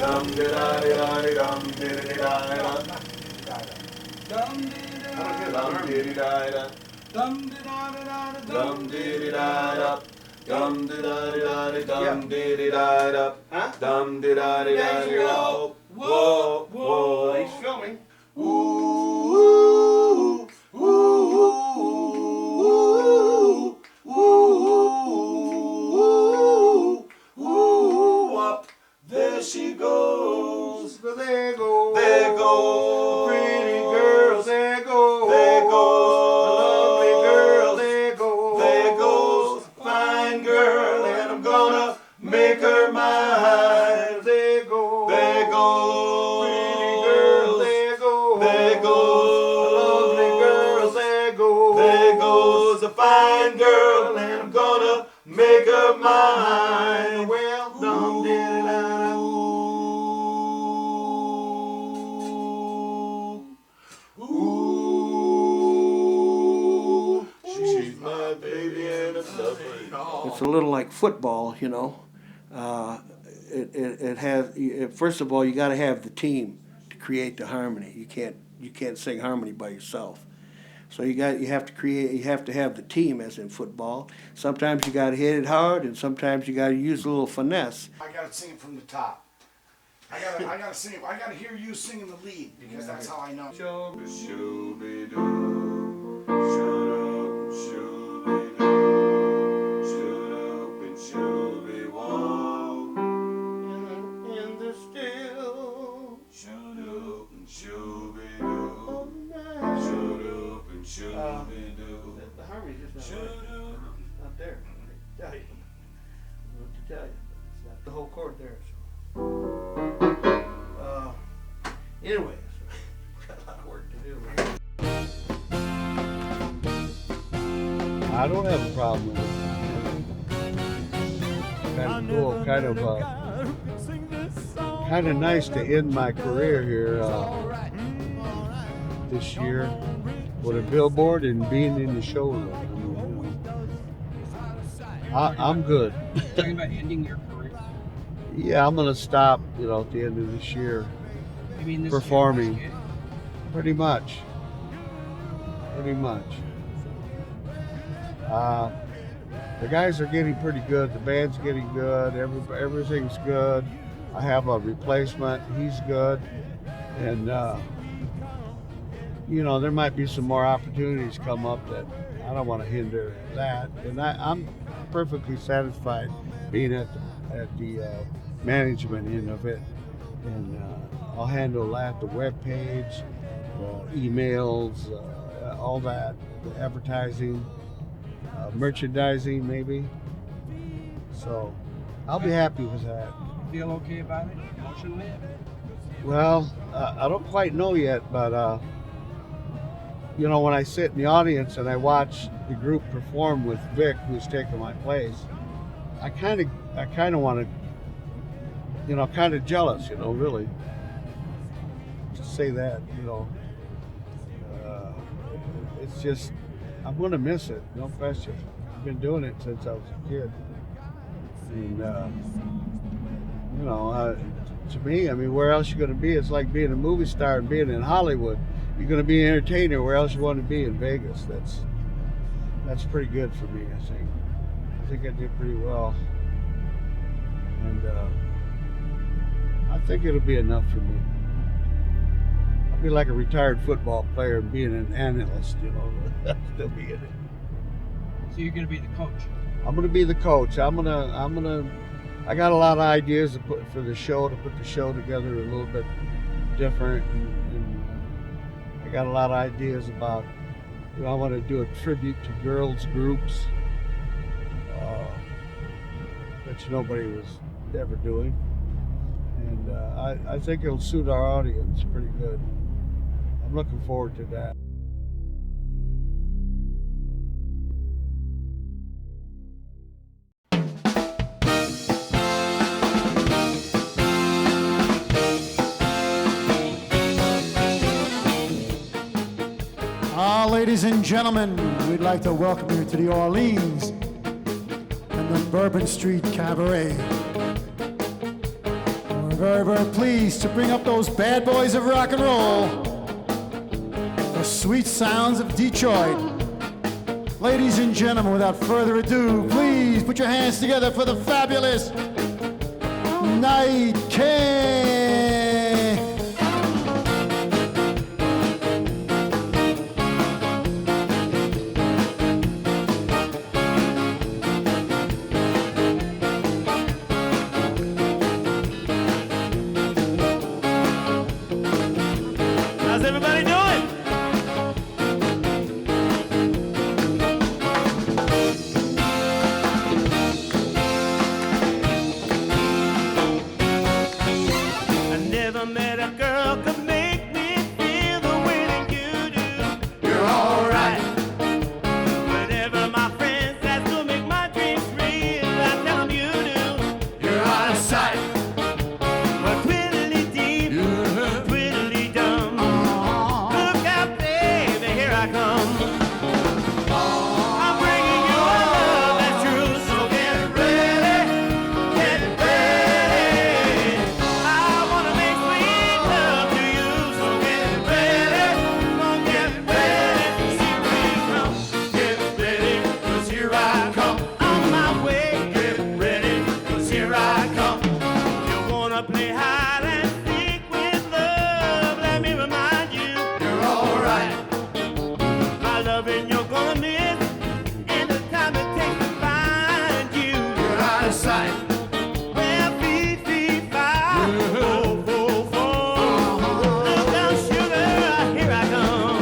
dum di da di da di dum di di da da. Dum di di da da. Dum di da da da. Dum di di da da. Dum di da da da. Dum di di da da. Dum di da da da. Whoa, whoa. He's filming. Ooh, ooh, ooh, ooh, ooh, up. There she goes. There goes. There goes. Pretty girls. There goes. There goes. A lovely girl. There goes. There goes. Fine girl, and I'm gonna make her mine. There goes. There goes. Pretty girl. There goes. There goes. A lovely girl. There goes. There goes a fine girl, and I'm gonna make her mine. Well, dum di da da. Ooh, she's my baby and it's lovely. It's a little like football, you know. It has. First of all, you got to have the team to create the harmony. You can't sing harmony by yourself. So you have to have the team, as in football. Sometimes you got to hit it hard, and sometimes you got to use a little finesse. I gotta sing it from the top. I gotta sing it. I gotta hear you singing the lead because that's how I know. Shooby doo, shoot up, shooby doo, shoot up and shooby wall. In the still, shoot up and shooby doo, shoot up and shooby doo. The harmony's just Shoot up. not there. I tell you. What to tell you? It's not the whole chord there. So. Anyway, got a lot of work to do. I don't have a problem with it. Kind of cool, kind of nice to end my career here this year with a billboard and being in the showroom. I'm good. Talking about ending your career. Yeah, I'm gonna stop, at the end of this year. You mean this Performing. year? Pretty much. The guys are getting pretty good. The band's getting good. Everything's good. I have a replacement. He's good. And, there might be some more opportunities come up that I don't want to hinder that. And I'm perfectly satisfied being at the management end of it. And I'll handle that, the web page, emails, all that, the advertising, merchandising maybe. So I'll be happy with that. Feel okay about it emotionally? Well, I don't quite know yet, but when I sit in the audience and I watch the group perform with Vic, who's taking my place, I kind of want to, kind of jealous, really. To say that, it's just, I'm going to miss it, no question. I've been doing it since I was a kid. And, to me, where else you going to be? It's like being a movie star and being in Hollywood. You're going to be an entertainer. Where else you want to be? In Vegas. That's pretty good for me, I think. I think I did pretty well. And I think it'll be enough for me. I'll be like a retired football player and being an analyst, I'll still be in it. So you're going to be the coach? I'm going to be the coach. I got a lot of ideas to put for the show, to put the show together a little bit different. And I got a lot of ideas about, I want to do a tribute to girls groups, which nobody was ever doing. And I think it'll suit our audience pretty good. I'm looking forward to that. Ladies and gentlemen, we'd like to welcome you to the Orleans and the Bourbon Street Cabaret. We're very, very pleased to bring up those bad boys of rock and roll, the sweet sounds of Detroit. Ladies and gentlemen, without further ado, please put your hands together for the fabulous NiteKing. How's everybody doing? I never met a girl could make me feel the way that you do. You're alright. Whenever my friends ask to make my dreams real, I tell them you do. You're out of sight. But twiddly deep, twiddly dumb. Look out, baby, here I come. I'm bringing you a love that's true, so get ready, get ready. I wanna make sweet love to you, so get ready, get ready. Here I come, on my way. Get ready, 'cause here I come. You wanna play hide and seek with love? Let me remind you, you're alright. My loving you're gonna miss, and the time it takes to find you. You're out of sight. Well, fee, fee, fi, fo, fo, fo. Look out, sugar, here I come.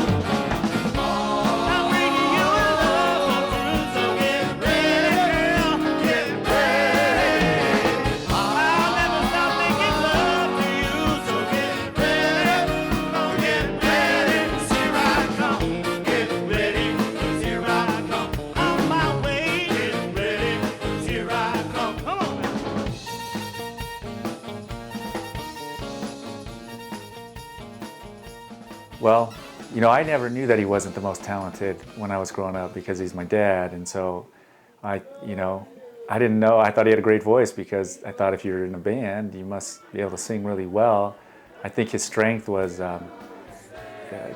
I'm bringing you a love so true, so get ready, girl, get ready. I'll never stop making love to you, so get ready, get ready. 'Cause here I come, get ready, 'cause here I come. On my way, get ready, 'cause here I come. Come on, man. Well, you know, I never knew that he wasn't the most talented when I was growing up because he's my dad, and so I didn't know. I thought he had a great voice because I thought if you're in a band, you must be able to sing really well. I think his strength was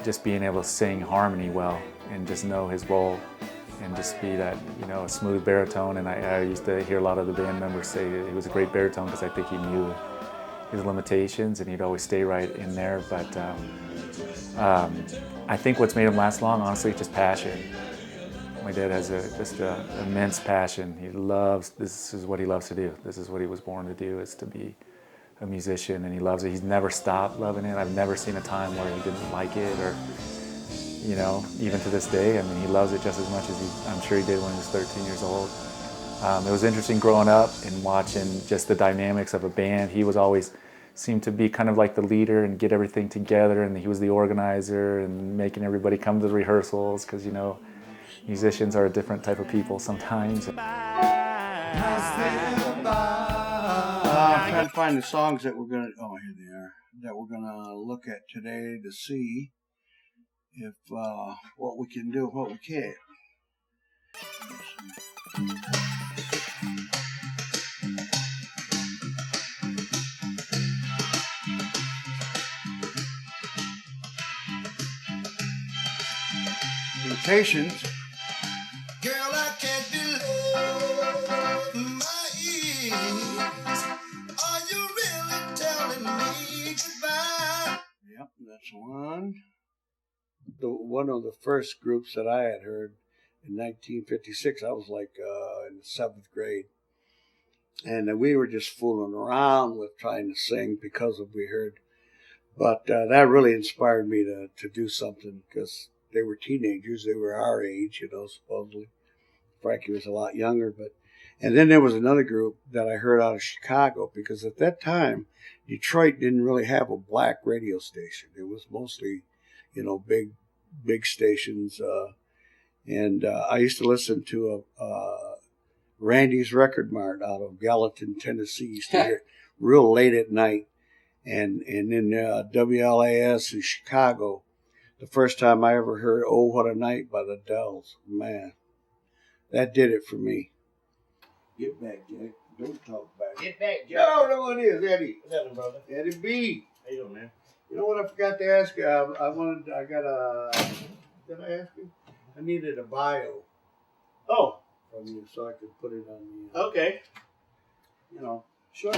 just being able to sing harmony well and just know his role and just be that, you know, a smooth baritone. And I used to hear a lot of the band members say that he was a great baritone because I think he knew his limitations and he'd always stay right in there. But I think what's made him last long, honestly, is just passion. My dad has just an immense passion. This is what he loves to do. This is what he was born to do, is to be a musician, and he loves it. He's never stopped loving it. I've never seen a time where he didn't like it, or, you know, even to this day, I mean, he loves it just as much as I'm sure he did when he was 13 years old. It was interesting growing up and watching just the dynamics of a band. He was always seemed to be kind of like the leader and get everything together, and he was the organizer and making everybody come to the rehearsals because, you know, musicians are a different type of people sometimes. I'm trying to find the songs that we're gonna. Oh, here they are. That we're gonna look at today to see if what we can do, what we can't. Patience. Girl, I can't believe my ears. Are you really telling me goodbye? Yep, that's one. One of the first groups that I had heard in 1956, I was like in the 7th grade. And we were just fooling around with trying to sing because of we heard. But that really inspired me to do something, because they were teenagers. They were our age, you know, supposedly. Frankie was a lot younger. And then there was another group that I heard out of Chicago, because at that time, Detroit didn't really have a black radio station. It was mostly, you know, big stations. And I used to listen to Randy's Record Mart out of Gallatin, Tennessee. Used to hear it real late at night. And in WLAS in Chicago, the first time I ever heard "Oh What a Night" by the Dells, man, that did it for me. Get back, Jack. Don't talk back. Get back, Joe. No, no one is Eddie. What's happening, brother? Eddie B. How you doing, man? You know what I forgot to ask you? Did I ask you? I needed a bio Oh, from you so I could put it on the, okay. you know. Sure.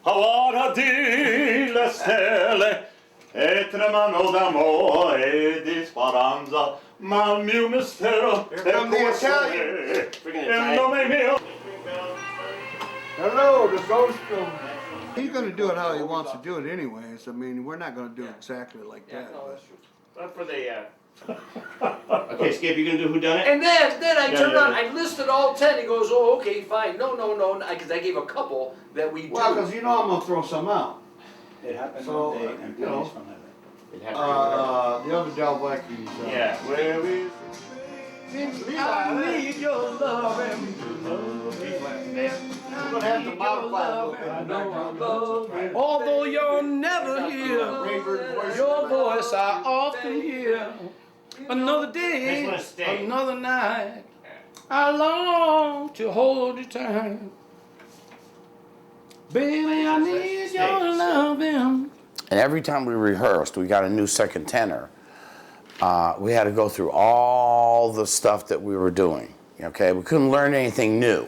Havara di le stelle e tremano d'amore di speranza, ma il mio mistero Here è come the questo Italian. Freaking il nome mio. Hello, the ghost of... He's going to do it how he wants to do it anyways. I mean, we're not going to do it exactly like that. But... But for the, Okay, Skip, you gonna do whodunit? And then I turned yeah. on, I listed all 10. He goes, oh, okay, fine. No, because I gave a couple that we do. Well, because you know I'm going to throw some out. It happened So, one day, and you know, police from heaven. It happened. the other Delvecchi's. Yeah. Where is I need your loving. We're going to have to modify a little bit. Although you're never here, your voice I often hear. Another day, Just wanna stay. another night, I long to hold you tight. Baby, I need your loving. And every time we rehearsed, we got a new second tenor. We had to go through all the stuff that we were doing. Okay, we couldn't learn anything new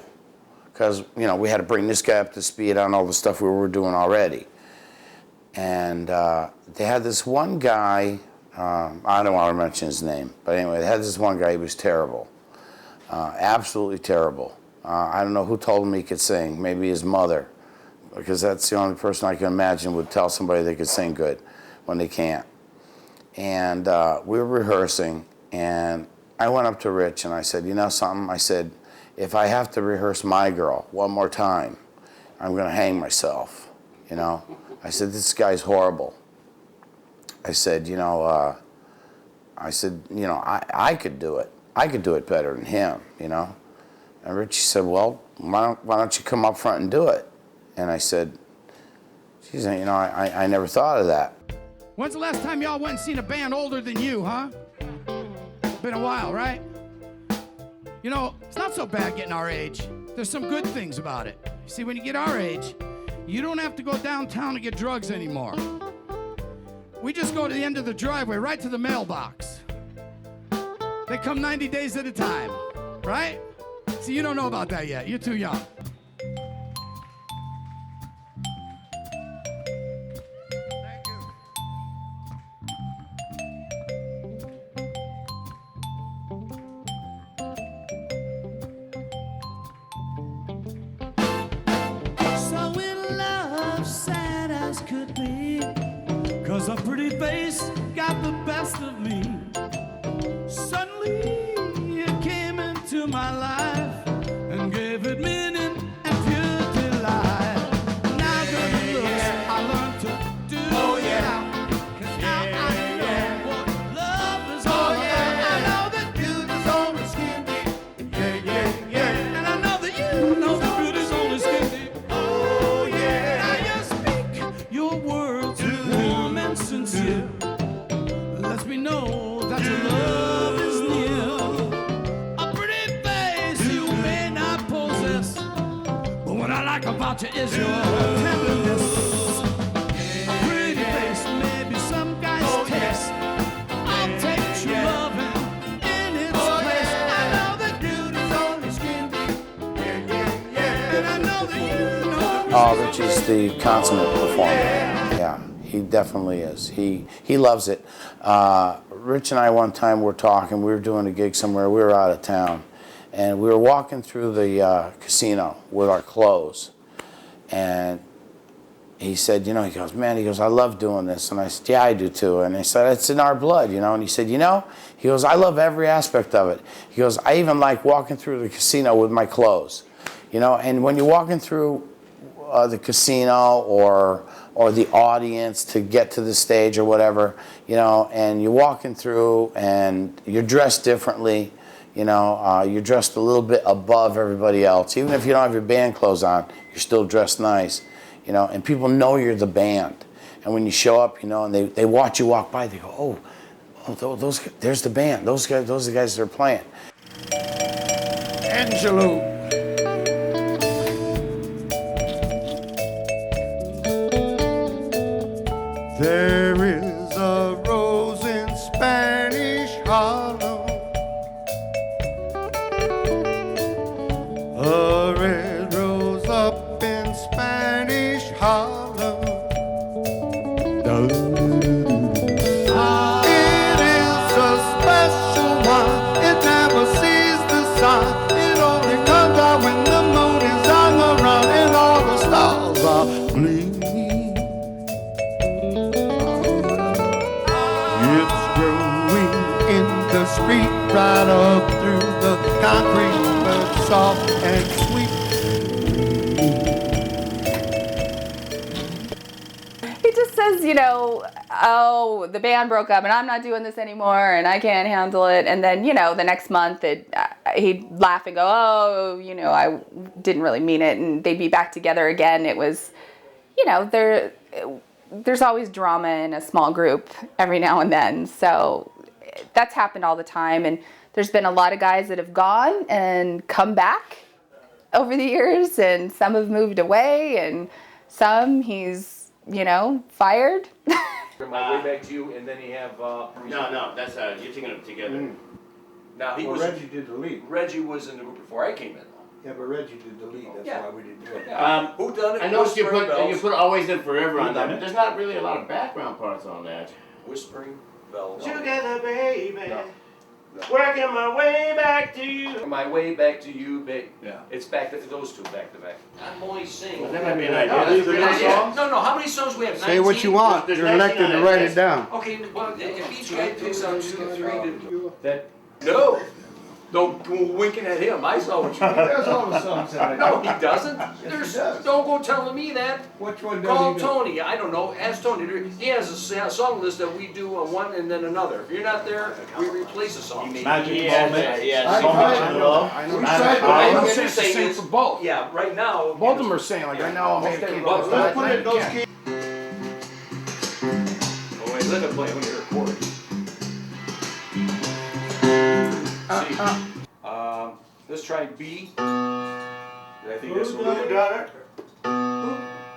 because we had to bring this guy up to speed on all the stuff we were doing already. And they had this one guy. I don't want to mention his name, but anyway, they had this one guy. He was terrible, absolutely terrible. I don't know who told him he could sing. Maybe his mother, because that's the only person I can imagine would tell somebody they could sing good when they can't. And we were rehearsing, and I went up to Rich and I said, you know something? I said, if I have to rehearse My Girl one more time, I'm going to hang myself, I said, this guy's horrible. I said, I could do it. I could do it better than him, And Richie said, well, why don't you come up front and do it? And I said, geez, I never thought of that. When's the last time y'all went and seen a band older than you, huh? Been a while, right? It's not so bad getting our age. There's some good things about it. See, when you get our age, you don't have to go downtown to get drugs anymore. We just go to the end of the driveway, right to the mailbox. They come 90 days at a time, right? See, you don't know about that yet. You're too young. So in love, sad as could be, 'cause a pretty face got the best of me. Suddenly it came into my life and gave it meaning and pure delight. Now good looks I learned to do. Oh yeah. 'Cause now I know what love is all about. I know that beauty's only skin deep. And I know that you know that beauty's only skin deep. Oh yeah. Now you speak your words warm and sincere. Lets me know that your love is near. A pretty face you may not possess, but what I like about you is your tenderness. A pretty face may be some guy's taste. I'll take true loving in its place. I know that beauty's only skin deep. And I know that you know. Oh, Richie's the consummate performer. Yeah, he definitely is. He loves it. Rich and I one time were talking. We were doing a gig somewhere. We were out of town, and we were walking through the casino with our clothes. And he said, he goes, man, I love doing this. And I said, yeah, I do too. And I said, it's in our blood, And he said, he goes, I love every aspect of it. He goes, I even like walking through the casino with my clothes, And when you're walking through the casino or the audience to get to the stage or whatever, and you're walking through and you're dressed differently, you're dressed a little bit above everybody else. Even if you don't have your band clothes on, you're still dressed nice, and people know you're the band. And when you show up, and they watch you walk by, they go, oh, there's the band. Those are the guys that are playing. Angelo. Harlem. It is a special one. It never sees the sun. It only comes out when the moon is on the run and all the stars are gleaming. It's growing in the street right up through the concrete, but soft and sweet. He just says, you know, oh, the band broke up and I'm not doing this anymore and I can't handle it. And then, you know, the next month he'd laugh and go, oh, you know, I didn't really mean it. And they'd be back together again. It was, you know, there's always drama in a small group every now and then. So that's happened all the time. And there's been a lot of guys that have gone and come back over the years. And some have moved away and some he's, you know, fired. My way back to you, and then you have. No, that's you're taking them together. Now he Well, was. Reggie did the lead. Reggie was in the group before I came in. Yeah, but Reggie did the lead. That's Yeah. why we didn't do it. Who done it? I noticed you Whispering put Bells. Always and Forever on Who that, done but it? there's not really a lot of background parts on that. Whispering Bells. Together, baby. No. Working my way back to you. My way back to you, babe. Yeah. It's back to those two, back to back. I'm only singing. Well, that might be an idea. No, That's a these are good good idea. songs. No, how many songs we have? Say what you 19? want. There's You're elected 19 to on write it. it down. Okay, well, if each guy picks out 2 or 3 That, No! Don't go winking at him. I saw what you did. there's all the songs in it. No, he doesn't. he There's, does. don't go telling me that. Which one Call does he do? Tony. I don't know. Ask Tony. He has a song list that we do on one and then another. If you're not there, we replace a song. Magic Yeah, Moment. yeah, I so much tried. in love. I know. We tried to I I'm know saying you're it's the saying same is- for both. Yeah, right now. Both of them are saying, like, right now, I made a kid. Well, Let's put it in those Yeah. keys. Oh, wait, let him play when you're recording. See. Let's try B. I think that's what we got it.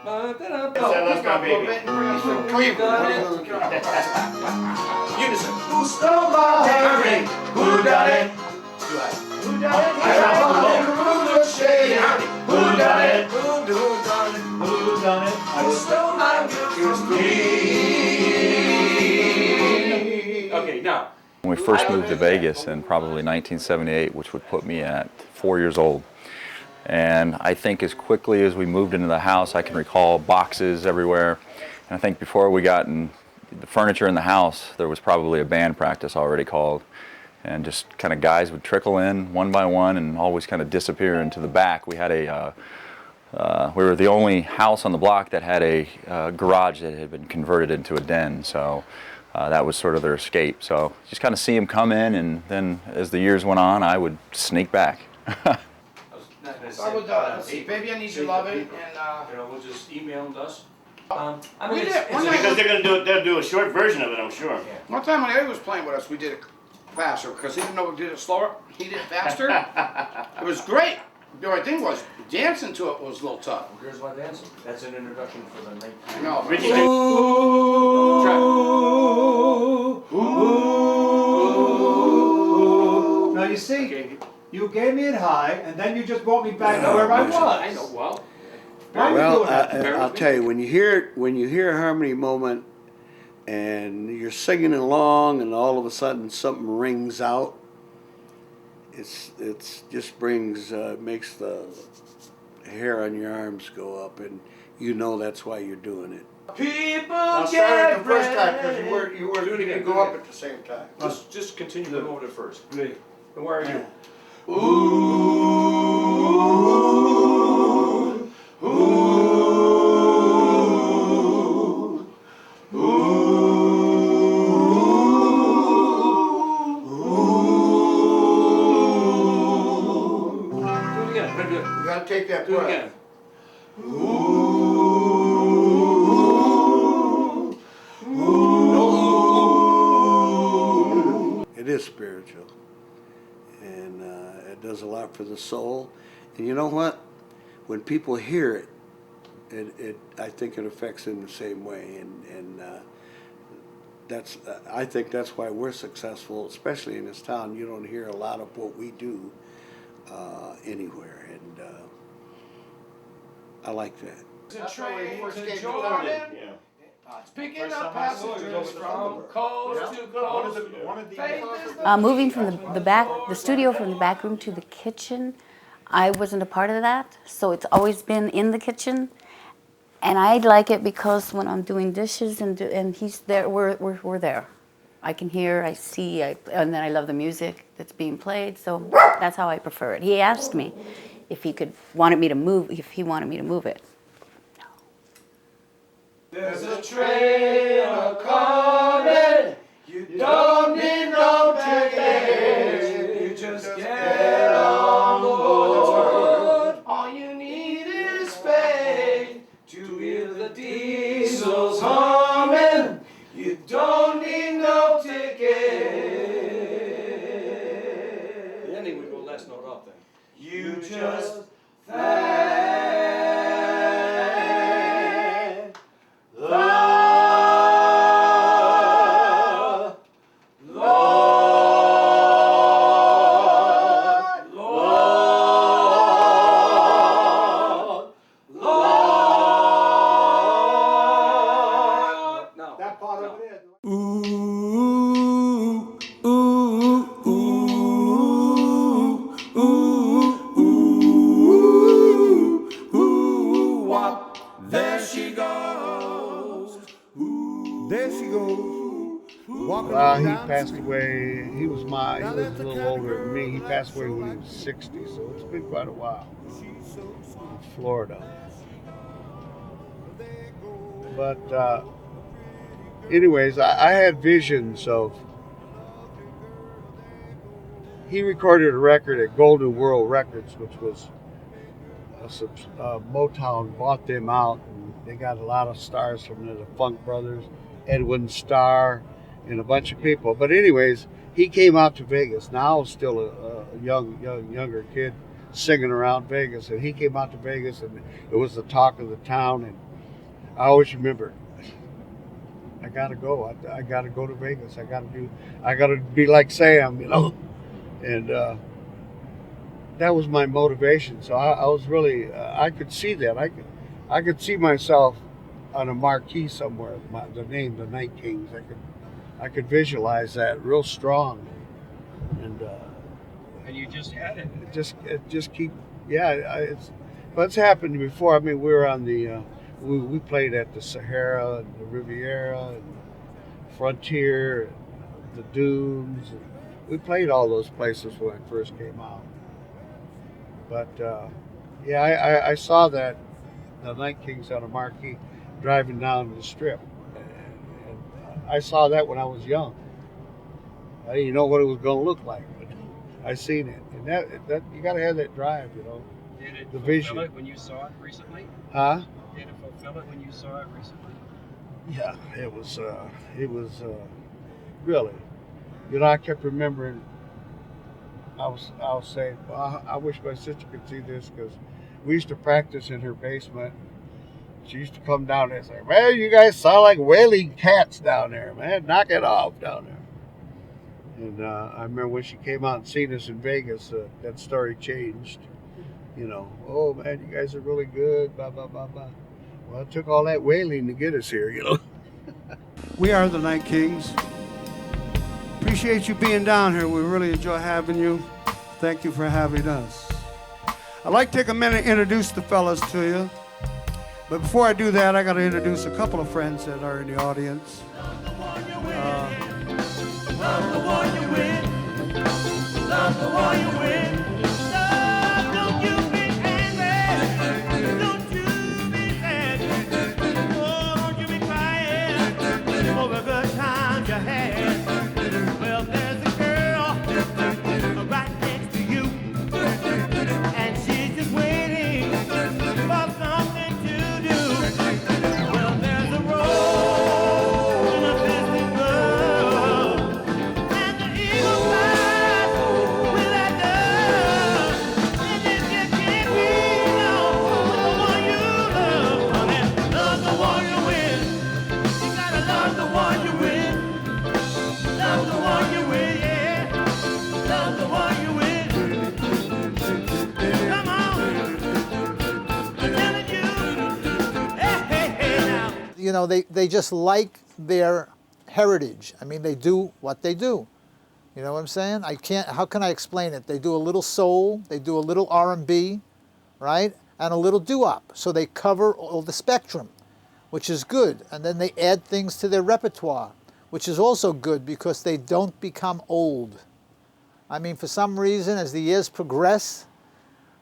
Let's go, baby. Unison. Who stole my hearing? Who done it? Do I? Who done it? I got the shade. Who done it? Who done it? Who done it? Who stole my beauty? Okay, now. When we first moved to Vegas in probably 1978, which would put me at 4 years old. And I think as quickly as we moved into the house, I can recall boxes everywhere. And I think before we got in the furniture in the house, there was probably a band practice already called. And just kind of guys would trickle in one by one and always kind of disappear into the back. We had we were the only house on the block that had a garage that had been converted into a den. So that was sort of their escape. So just kind of see them come in, and then as the years went on, I would sneak back. I would, let's see, Baby I Need Your Loving, and, You know, we'll just email them to us. we did, it's one night, Because they'll do a short version of it, I'm sure. one time when Eddie was playing with us, we did it faster, because even though we did it slower, he did it faster. It was great. The only thing was, dancing to it was a little tough. Here's my dancing. That's an introduction for the 19. No, Richie, Now you see, you gave me it high, and then you just brought me back to where I was. I know, well. Why are you Well, doing that? I'll tell you, when you hear a harmony moment and you're singing along and all of a sudden something rings out, it's just brings makes the hair on your arms go up, and you know that's why you're doing it. People I'll get start it the first ready. time because you Do it didn't again, go do it up again. at the same time. Just continue to go to first. Good. And where are you? Do it again. Very good. You gotta take that Do it breath. again. It is spiritual, and it does a lot for the soul. And you know what? When people hear it, I think it affects them the same way. And that's I think that's why we're successful, especially in this town. You don't hear a lot of what we do anywhere, and I like that. a That's where we train first to came to Jordan. Jordan. It's picking First up time I saw you, passengers it was from coast to coast. One of the Faith is the Moving from the studio from the back room to the kitchen, I wasn't a part of that, so it's always been in the kitchen. And I like it because when I'm doing dishes and he's there, we're there. I can hear, I see, and then I love the music that's being played, so that's how I prefer it. He asked me if he wanted me to move it. There's a train a-comin', you don't need no ticket, you just get on board. All you need is faith to hear the diesels humming, you don't need no ticket. The ending would go last note up then. You just thank the Lord, Lord, Lord. No. That part of it is. There she goes. There she goes. Walking Well, he down the passed street. away. He was a little older than me. He passed away when he was 60, so it's been quite a while. In Florida. But anyways, I had visions of. He recorded a record at Golden World Records, which was Motown bought them out, and they got a lot of stars from there, the Funk Brothers, Edwin Starr, and a bunch of people. But anyways, he came out to Vegas. Now I was still a younger kid singing around Vegas, and he came out to Vegas, and it was the talk of the town. And I always remember, I gotta go. I gotta go to Vegas. I gotta be like Sam, you know. And that was my motivation. So I was really, I could see that. I could see myself on a marquee somewhere. The name, the NiteKings. I could visualize that real strong. And you just had it. It just keep, yeah. It's happened before. I mean, we were on the, we played at the Sahara and the Riviera and Frontier, and the Dunes. And we played all those places when I first came out. But yeah, I saw that the NiteKings on a marquee driving down the strip, and I saw that when I was young. I didn't know what it was going to look like, but I seen it, and that you got to have that drive, you know. Did it the fulfill vision. it when you saw it recently? Huh? Did it fulfill it when you saw it recently? Yeah, it was really. You know, I kept remembering. I was saying, well, I wish my sister could see this, because we used to practice in her basement. She used to come down there and say, "Man, you guys sound like wailing cats down there, man. Knock it off down there." And I remember when she came out and seen us in Vegas, that story changed. You know, "Oh man, you guys are really good, blah blah blah blah." Well, it took all that wailing to get us here, you know. We are the NiteKings. Appreciate you being down here. We really enjoy having you. Thank you for having us. I'd like to take a minute and introduce the fellas to you. But before I do that, I got to introduce a couple of friends that are in the audience. Love the one you win. Love the one you win. Love, don't you be angry. Don't you be sad. Oh, don't you be crying over good times you had. Well, there's a girl right next to you, and she's just waiting for something to do. Well, there's a road in a distant road, and the eagle flies with that you know, they just like their heritage. I mean, they do what they do. You know what I'm saying? How can I explain it? They do a little soul, they do a little R&B, right? And a little doo-wop. So they cover all the spectrum, which is good. And then they add things to their repertoire, which is also good because they don't become old. I mean, for some reason, as the years progress,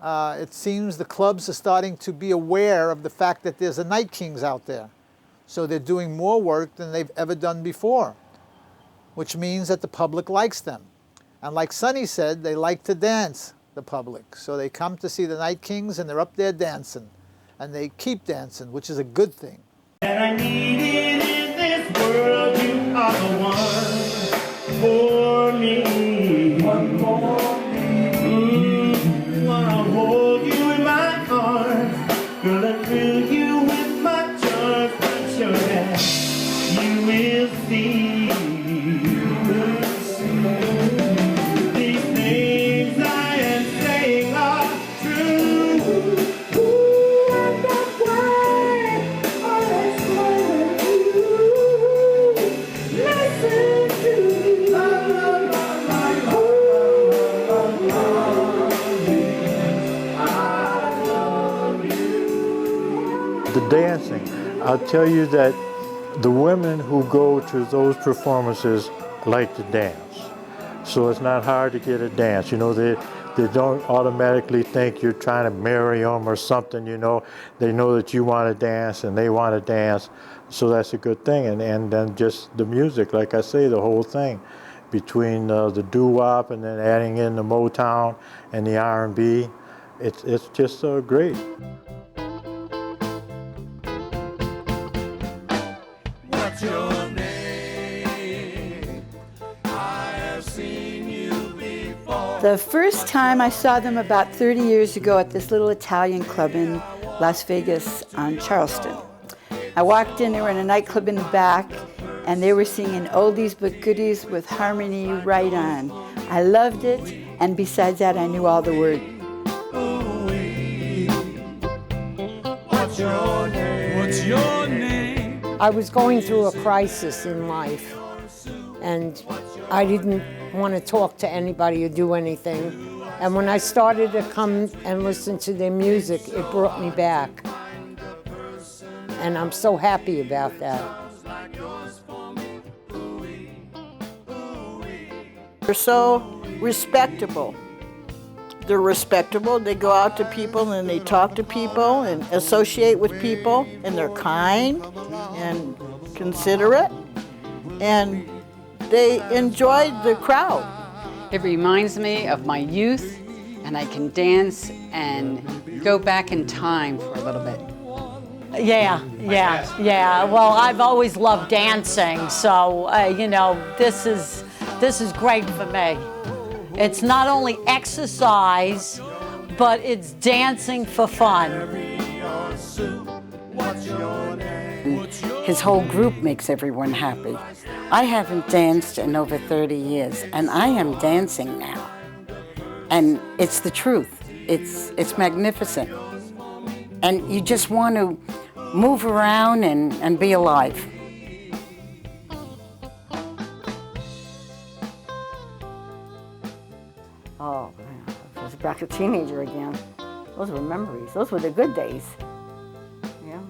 it seems the clubs are starting to be aware of the fact that there's a NiteKings out there. So they're doing more work than they've ever done before, which means that the public likes them. And like Sonny said, they like to dance, the public. So they come to see the NiteKings and they're up there dancing. And they keep dancing, which is a good thing. And I needed in this world, you are the one for me. One for me. Wanna hold you in my arms, girl, I thrill you with my charms. I'm sure that you will see. These things I am saying are true. And that's why I smile at you. Listen to the dancing. I'll tell you that the women who go to those performances like to dance. So it's not hard to get a dance. You know, they don't automatically think you're trying to marry them or something, you know. They know that you want to dance and they want to dance. So that's a good thing. And then just the music, like I say, the whole thing. Between the doo-wop and then adding in the Motown and the R&B, it's just great. what's your name? I have seen you before. The first time I saw them about 30 years ago at this little Italian club in Las Vegas on Charleston. I walked in, they were in a nightclub in the back, and they were singing oldies but goodies with harmony right on. I loved it, and besides that, I knew all the words. What's your name? What's your name? I was going through a crisis in life, and I didn't want to talk to anybody or do anything. And when I started to come and listen to their music, it brought me back. And I'm so happy about that. They're so respectable. They're respectable. They go out to people and they talk to people and associate with people, and they're kind and considerate, and they enjoy the crowd. It reminds me of my youth, and I can dance and go back in time for a little bit. Yeah. Well, I've always loved dancing, so you know, this is great for me. It's not only exercise, but it's dancing for fun. His whole group makes everyone happy. I haven't danced in over 30 years, and I am dancing now. And it's the truth. It's magnificent. And you just want to move around and be alive. Oh, I was back a teenager again. Those were memories. Those were the good days. Yeah.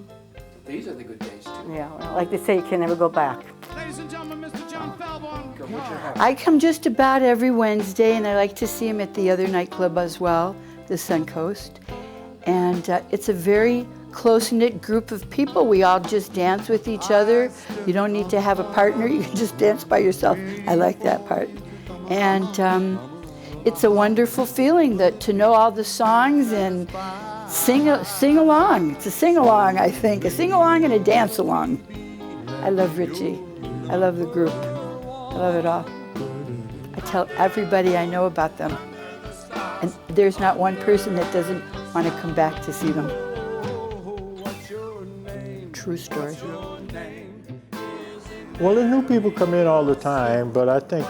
These are the good days, too. Yeah, well, like they say, you can never go back. Ladies and gentlemen, Mr. John Falvon. I come just about every Wednesday, and I like to see him at the other nightclub as well, the Suncoast. And it's a very close-knit group of people. We all just dance with each other. You don't need to have a partner. You can just dance by yourself. I like that part. And it's a wonderful feeling to know all the songs and sing along. It's a sing-along, I think. A sing-along and a dance-along. I love Richie. I love the group. I love it all. I tell everybody I know about them. And there's not one person that doesn't want to come back to see them. True story. Well, the new people come in all the time, but I think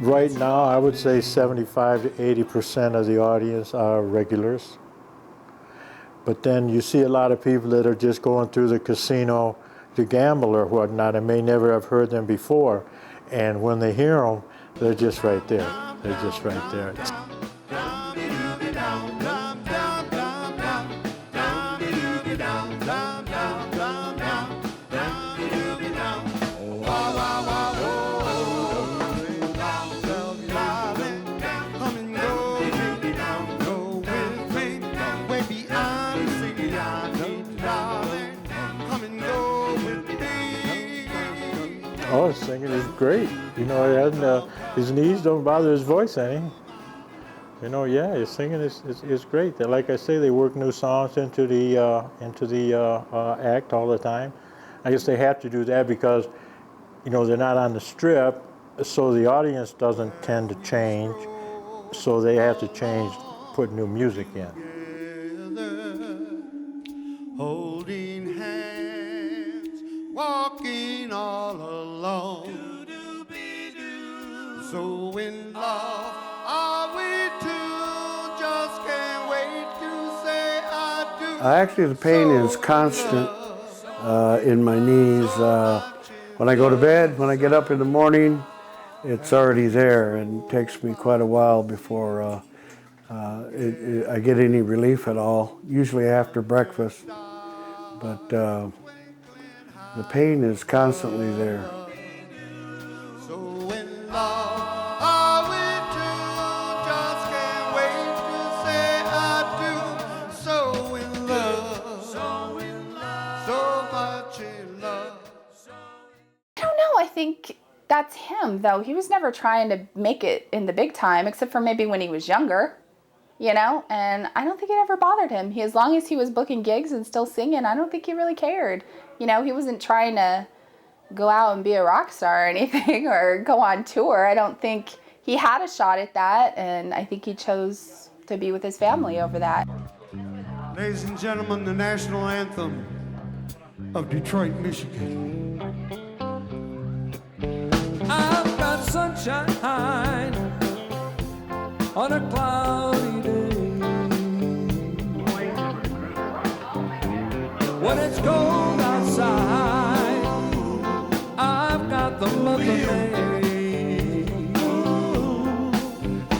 right now I would say 75 to 80% of the audience are regulars. But then you see a lot of people that are just going through the casino to gamble or whatnot and may never have heard them before. And when they hear them, they're just right there. They're just right there. Oh, his singing is great. You know, and, his knees don't bother his voice any. You know, yeah, his singing is great. Like I say, they work new songs into the act all the time. I guess they have to do that because, you know, they're not on the strip, so the audience doesn't tend to change. So they have to change, put new music in. Holding hands, walking all alone. So in love are we two, just can't wait to say I do. Actually, the pain is constant in my knees. When I go to bed, when I get up in the morning, it's already there, and it takes me quite a while before I get any relief at all, usually after breakfast. But the pain is constantly there. So in love are we two, just can't wait to say I do. So in love, so much in love. I don't know. I think that's him, though. He was never trying to make it in the big time, except for maybe when he was younger, you know? And I don't think it ever bothered him. As long as he was booking gigs and still singing, I don't think he really cared. You know, he wasn't trying to go out and be a rock star or anything or go on tour. I don't think he had a shot at that, and I think he chose to be with his family over that. Ladies and gentlemen, the national anthem of Detroit, Michigan. I've got sunshine on a cloudy day. When it's cold outside, I've got the month of May.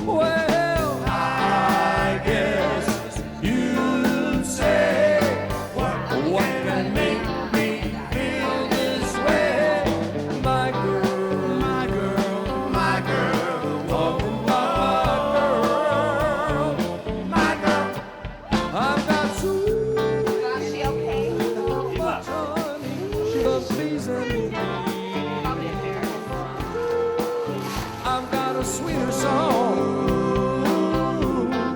Well, I guess you'd say what can make me feel this way, my girl, my girl, my girl, oh my girl. I've got sweet, is she okay? She loves pleasing me. I've got a sweeter song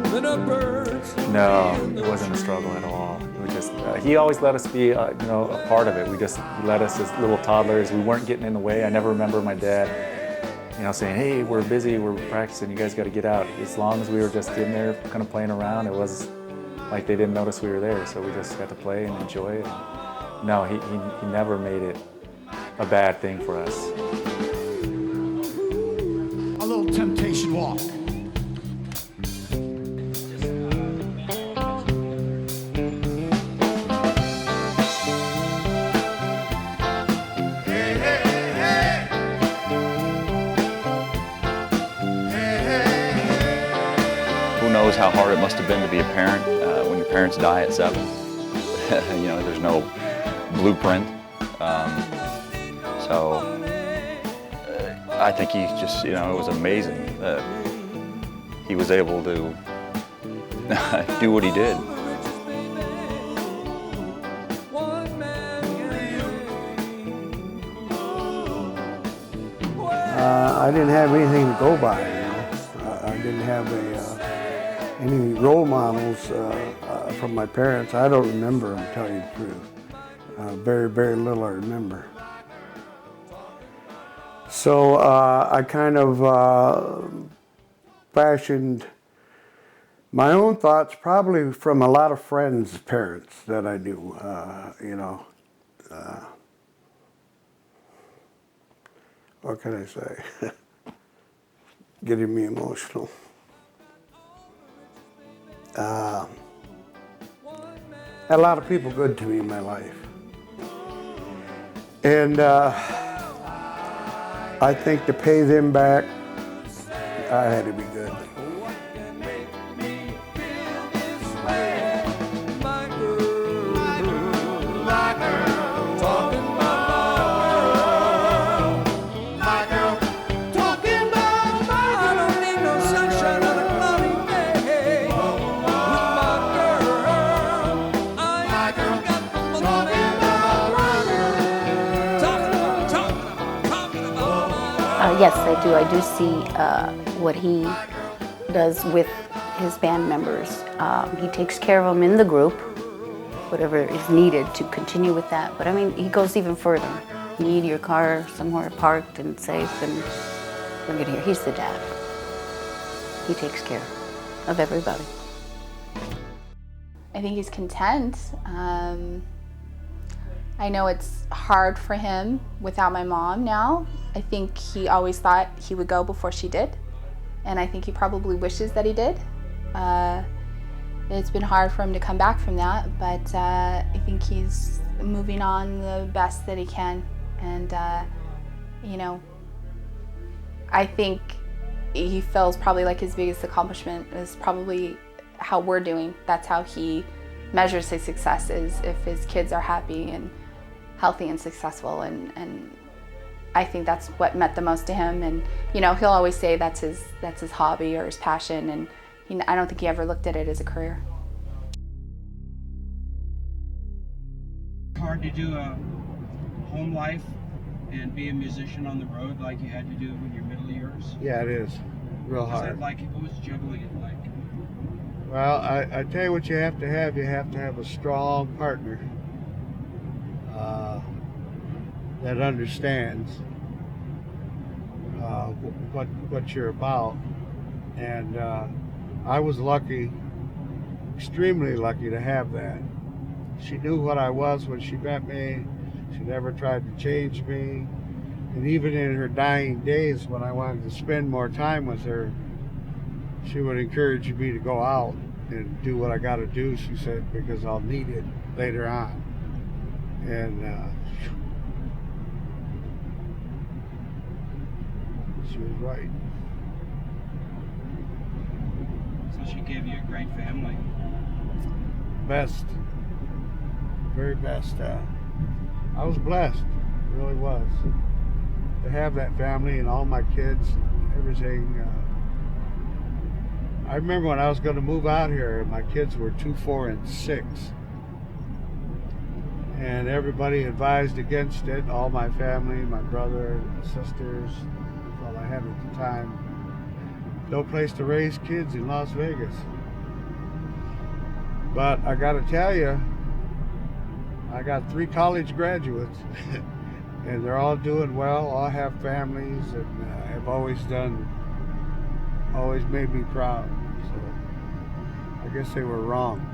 than a bird's. No, it wasn't a struggle at all. It was just he always let us be, you know, a part of it. He let us as little toddlers. We weren't getting in the way. I never remember my dad, you know, saying, "Hey, we're busy, we're practicing. You guys got to get out." As long as we were just in there, kind of playing around, it was like they didn't notice we were there. So we just got to play and enjoy it. No, he never made it a bad thing for us. A little temptation walk. Who knows how hard it must have been to be a parent when your parents die at 7. You know, there's no blueprint. So I think he just, you know, it was amazing that he was able to do what he did. I didn't have anything to go by, you know. I didn't have any role models from my parents. I don't remember them, to tell you the truth. Very, very little I remember. So I kind of fashioned my own thoughts probably from a lot of friends' parents that I knew, you know. What can I say? Getting me emotional. had a lot of people good to me in my life. And I think to pay them back, I had to be good. Yes, I do. I do see what he does with his band members. He takes care of them in the group, whatever is needed to continue with that. But I mean, he goes even further. You need your car somewhere parked and safe, and bring it here. He's the dad. He takes care of everybody. I think he's content. I know it's hard for him without my mom now. I think he always thought he would go before she did. And I think he probably wishes that he did. It's been hard for him to come back from that, but I think he's moving on the best that he can. And, you know, I think he feels probably like his biggest accomplishment is probably how we're doing. That's how he measures his success, is if his kids are happy and healthy and successful, and I think that's what meant the most to him. And you know, he'll always say that's his hobby or his passion, and I don't think he ever looked at it as a career. Hard to do a home life and be a musician on the road like you had to do in your middle years? Yeah, it is. Real What was hard. that like? What was juggling it like? Well, I tell you what you have to have. You have to have a strong partner that understands what you're about. And I was lucky, extremely lucky to have that. She knew what I was when she met me. She never tried to change me. And even in her dying days, when I wanted to spend more time with her, she would encourage me to go out and do what I got to do, she said, because I'll need it later on. And she was right. So she gave you a great family. Best. Very best. I was blessed, really was, to have that family and all my kids, everything. I remember when I was going to move out here, my kids were 2, 4, and 6. And everybody advised against it, all my family, my brother, my sisters, that's all I had at the time. No place to raise kids in Las Vegas. But I got to tell you, I got 3 college graduates, and they're all doing well, all have families, and have always made me proud. So I guess they were wrong.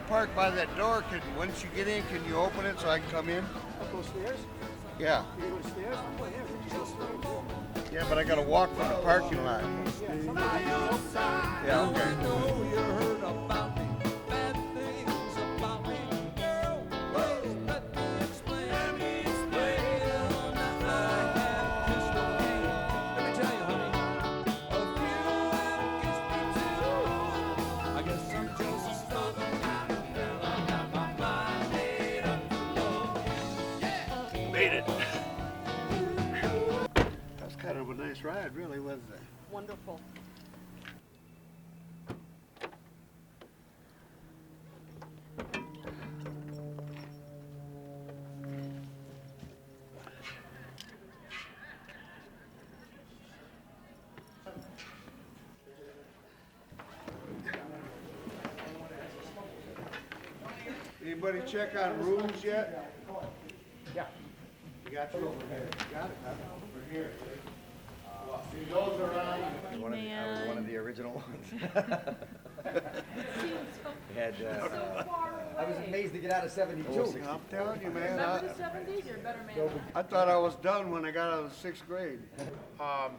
Park by that door. Once you get in, can you open it so I can come in? Up those stairs? Yeah. You go upstairs? Oh, yeah, just go straight. Yeah, but I gotta walk from the parking lot. Yeah, okay. Made it. That's kind of a nice ride, really, wasn't it? Wonderful. Anybody check on rooms yet? Yeah. You got you over here. You got it, huh? Over here. Those are on. I was one of the original ones. Had, I was amazed to get out of 72. I'm telling you, man. Remember the 70s? You're a better man. I thought I was done when I got out of the 6th grade. As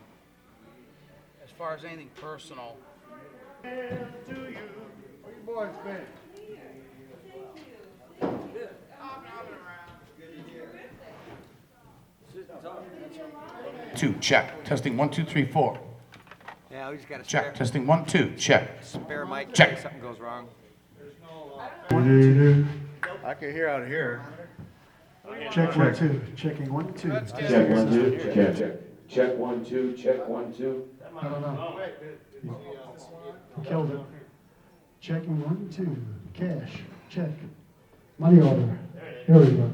far as anything personal, Where you boys been? 2, check. Testing 1, 2, 3, 4. Yeah, we just got to Check. Testing 1, 2, check. spare mic in Check. case something goes wrong. I can hear out here. Check 1, 2. Checking 1, 2. Check 1, 2. Check. Check 1, 2. Check 1, 2. I don't know. Killed it. Checking 1, 2. Cash. Check. Money order. Here we go.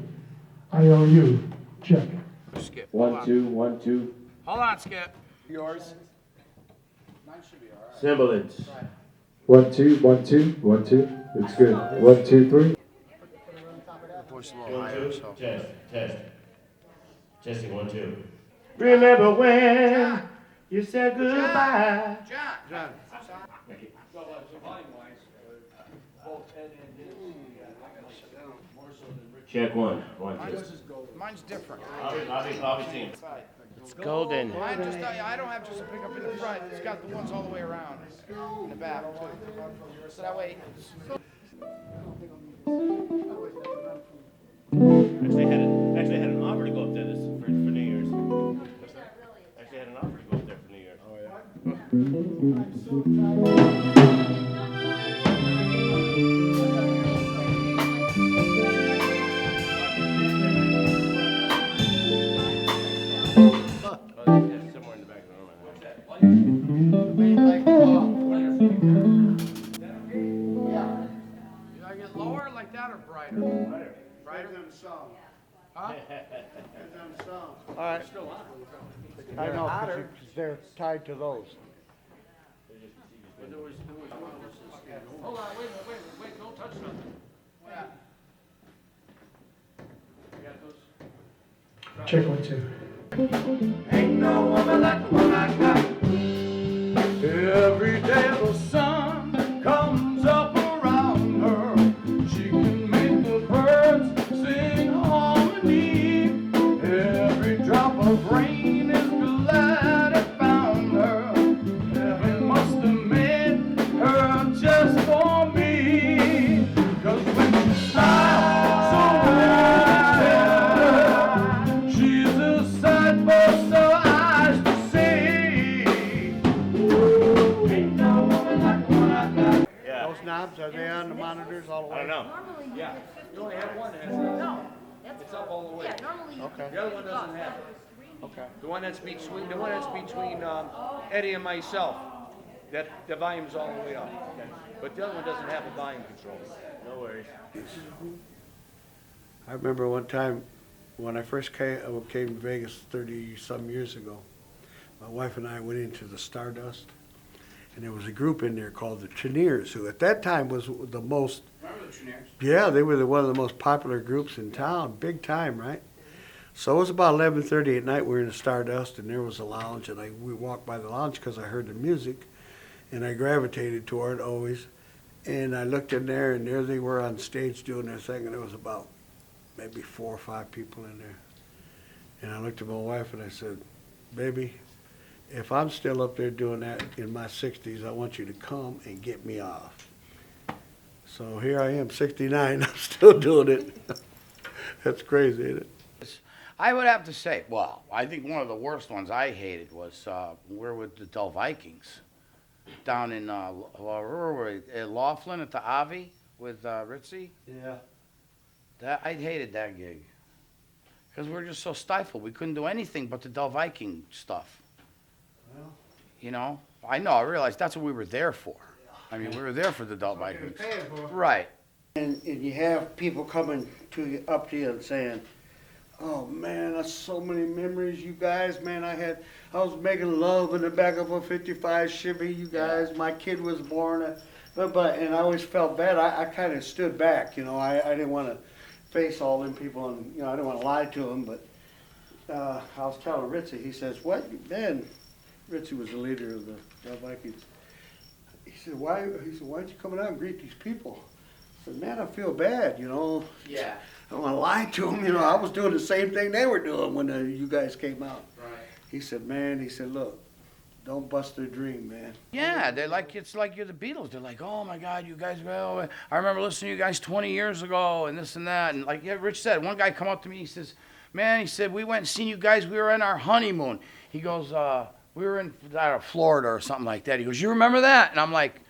IOU. Check. Skip. 1, 2, 1, 2. Hold on, Skip. Yours. Semblance. 1, 2, 1, 2, 1, 2. It's good. 1, 2, 3. Voice a little higher, so. Test. Testing 1, 2. Remember when you said goodbye? John. Check 1, 1, 2. Mine's different. I'll be seeing. It's golden. Mine just, I don't have just a pickup in the front. It's got the ones all the way around in the back too. So that way. Actually had an offer to go up there for New Year's. Actually had an offer to go up there for New Year's. Somewhere in the back of the room. Did I get lower like that or brighter? Brighter than the song. Huh? All right. I know, because they're tied to those. Hold on, wait, don't touch nothing. Check 1, 2. Ain't no woman like the one I got. Every day the sun comes up around her. She can make the birds sing harmony. Every drop of rain is glad it found her. Heaven must have made her just for me. 'Cause when she smiles so tender, she's a sight for so eyes to see. Ain't no woman like the one I got. Those knobs, are they on the monitors all the way? I don't know. Yeah. You only have one that has it. No. It's up all the way. Yeah, normally. Okay. The other one doesn't have it. Okay. The one that's between Eddie and myself, that the volume's all the way up. But the other one doesn't have a volume control. No worries. I remember one time when I first came to Vegas 30-some years ago, my wife and I went into the Stardust, and there was a group in there called the Cheniers, who at that time was the most, Remember the Cheniers? yeah, they were one of the most popular groups in town, big time, right? So it was about 11:30 at night, we were in the Stardust, and there was a lounge, and we walked by the lounge because I heard the music, and I gravitated toward it always, and I looked in there, and there they were on stage doing their thing, and there was about maybe 4 or 5 people in there. And I looked at my wife and I said, baby, if I'm still up there doing that in my 60s, I want you to come and get me off. So here I am, 69, I'm still doing it. That's crazy, isn't it? I would have to say, well, I think one of the worst ones I hated was we're with the Del Vikings down in Laughlin at the Avi with Ritzy. Yeah. I hated that gig because we're just so stifled. We couldn't do anything but the Del Viking stuff. Well, You know, I realized that's what we were there for. I mean, we were there for the Del Vikings. paying for. Right. And you have people coming up to you and saying, Oh man, that's so many memories, you guys. Man, I was making love in the back of a '55 Chevy. You guys, my kid was born, and I always felt bad. I kind of stood back, you know. I didn't want to face all them people, and you know, I didn't want to lie to them. But I was telling Ritzy, he says, "What, man?" Ritzy was the leader of the Vikings. He said, "Why?" He said, "Why aren't you coming out and greet these people?" I said, "Man, I feel bad, you know." Yeah. I don't want to lie to them, you know. I was doing the same thing they were doing when you guys came out. Right. He said, "Man," he said, "look, don't bust their dream, man." Yeah, they're like, it's like you're the Beatles. They're like, oh my God, you guys, well, I remember listening to you guys 20 years ago and this and that. And like Rich said, one guy come up to me, he says, man, he said, we went and seen you guys, we were in our honeymoon. He goes, we were in Florida or something like that. He goes, you remember that? And I'm like,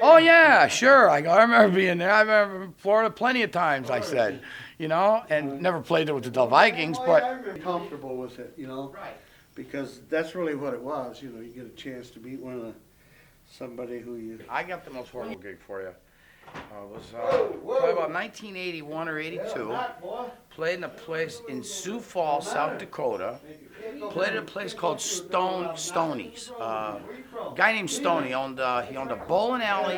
oh yeah, sure. I go, I remember being there. I remember Florida plenty of times, I said, you know, and never played it with the Vikings, but. I'm comfortable with it, you know. Right. Because that's really what it was, you know. You get a chance to meet somebody who you. I got the most horrible gig for you. It was probably about 1981 or 82. Played in a place in Sioux Falls, South Dakota. Played at a place called Stoney's. A guy named Stoney owned a bowling alley,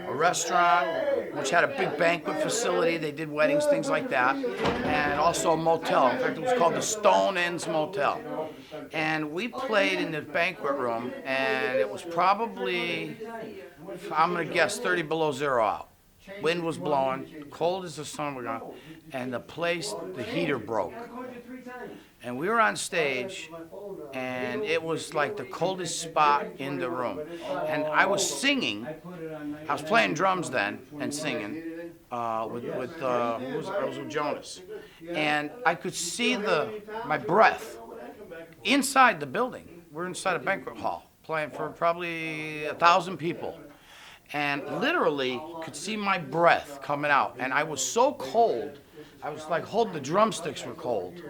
a restaurant, which had a big banquet facility. They did weddings, things like that, and also a motel. In fact, it was called the Stone Inns Motel. And we played in the banquet room, and it was probably, I'm gonna guess, 30 below zero out. Wind was blowing, cold as the sun was going, and the heater broke. And we were on stage, and it was like the coldest spot in the room. And I was singing, I was playing drums then and singing with Jonas. And I could see my breath inside the building. We're inside a banquet hall, playing for probably 1,000 people. And literally could see my breath coming out. And I was so cold, I was like holding the drumsticks were cold.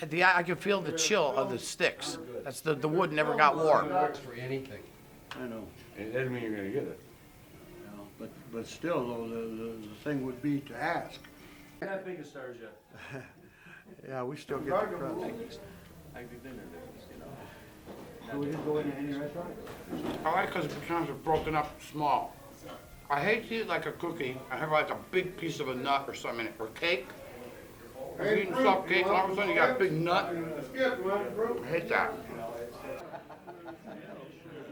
I could feel the chill of the sticks. That's the wood never got warm. It works for anything. I know. It doesn't mean you're gonna get it. You know, but still, though, the thing would be to ask. We're not big stars yet. Yeah, we still get the crowd. I do dinner there, you know. So we didn't go into any restaurant? I like because the pecans are broken up small. I hate to eat like a cookie. I have like a big piece of a nut or something in it, or cake. You're eating soft cake, and all of a sudden you got a big nut. I hate that.